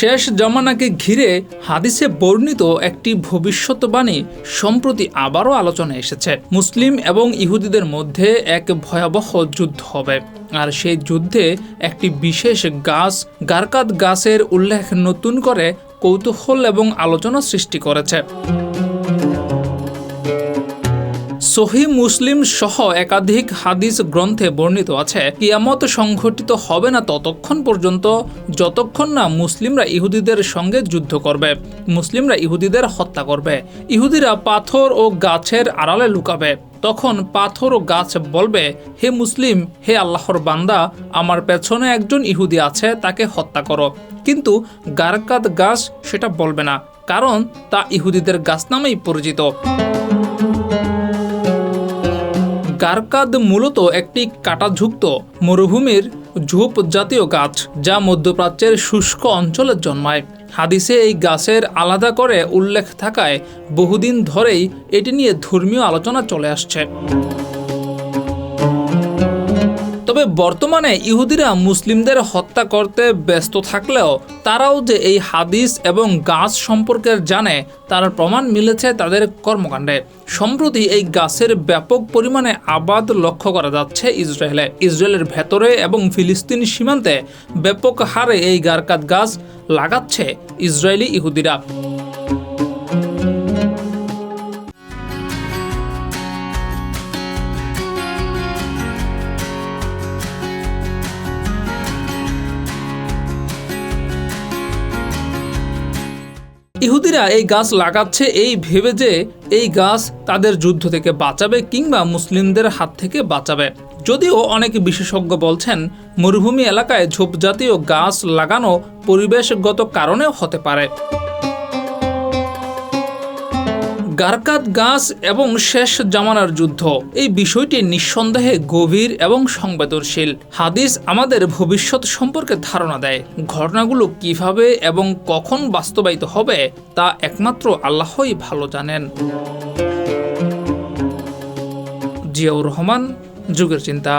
শেষ জামানাকে ঘিরে হাদিসে বর্ণিত একটি ভবিষ্যৎবাণী সম্প্রতি আবারও আলোচনায় এসেছে। মুসলিম এবং ইহুদিদের মধ্যে এক ভয়াবহ যুদ্ধ হবে, আর সেই যুদ্ধে একটি বিশেষ গাছ গারকাদ গাছের উল্লেখ নতুন করে কৌতূহল এবং আলোচনা সৃষ্টি করেছে। সহিহ মুসলিম সহ একাধিক হাদিস গ্রন্থে বর্ণিত আছে, কিয়ামত সংঘটিত হবে না ততক্ষণ পর্যন্ত যতক্ষণ না মুসলিমরা ইহুদিদের সঙ্গে যুদ্ধ করবে, মুসলিমরা ইহুদিদের হত্যা করবে। ইহুদিরা পাথর ও গাছের আড়ালে লুকাবে। তখন পাথর ও গাছ বলবে, হে মুসলিম, হে আল্লাহর বান্দা, আমার পেছনে একজন ইহুদি আছে, তাকে হত্যা করো। কিন্তু গারকাদ গাছ সেটা বলবে না, কারণ তা ইহুদিদের গাছ নামেই পরিচিত। গারকাদ মূলত একটি কাঁটাযুক্ত মরুভূমির ঝোপ জাতীয় গাছ, যা মধ্যপ্রাচ্যের শুষ্ক অঞ্চলে জন্মায়। হাদিসে এই গাছের আলাদা করে উল্লেখ থাকায় বহুদিন ধরেই এটি নিয়ে ধর্মীয় আলোচনা চলে আসছে। তবে বর্তমানে ইহুদিরা মুসলিমদের হত্যা করতে ব্যস্ত থাকলেও তারাও যে এই হাদিস এবং গাছ সম্পর্কে জানে তার প্রমাণ মিলেছে তাদের কর্মকাণ্ডে। সম্প্রতি এই গাছের ব্যাপক পরিমাণে আবাদ লক্ষ্য করা যাচ্ছে ইসরায়েলের ভেতরে এবং ফিলিস্তিন সীমান্তে ব্যাপক হারে এই গারকাদ গাছ লাগাচ্ছে ইসরায়েলি ইহুদিরা। ইহুদিরা এই গাছ লাগাচ্ছে এই ভেবে যে এই গাছ তাদের যুদ্ধ থেকে বাঁচাবে কিংবা মুসলিমদের হাত থেকে বাঁচাবে। যদিও অনেক বিশেষজ্ঞ বলছেন মরুভূমি এলাকায় ঝোপজাতীয় গাছ লাগানো পরিবেশগত কারণেও হতে পারে। গারকাদ গাছ এবং শেষ জামানার যুদ্ধ, এই বিষয়টি নিঃসন্দেহে গভীর এবং সংবেদনশীল। হাদিস আমাদের ভবিষ্যৎ সম্পর্কে ধারণা দেয়। ঘটনাগুলো কিভাবে এবং কখন বাস্তবায়িত হবে তা একমাত্র আল্লাহই ভালো জানেন। জিয়াউর রহমান, যুগের চিন্তা।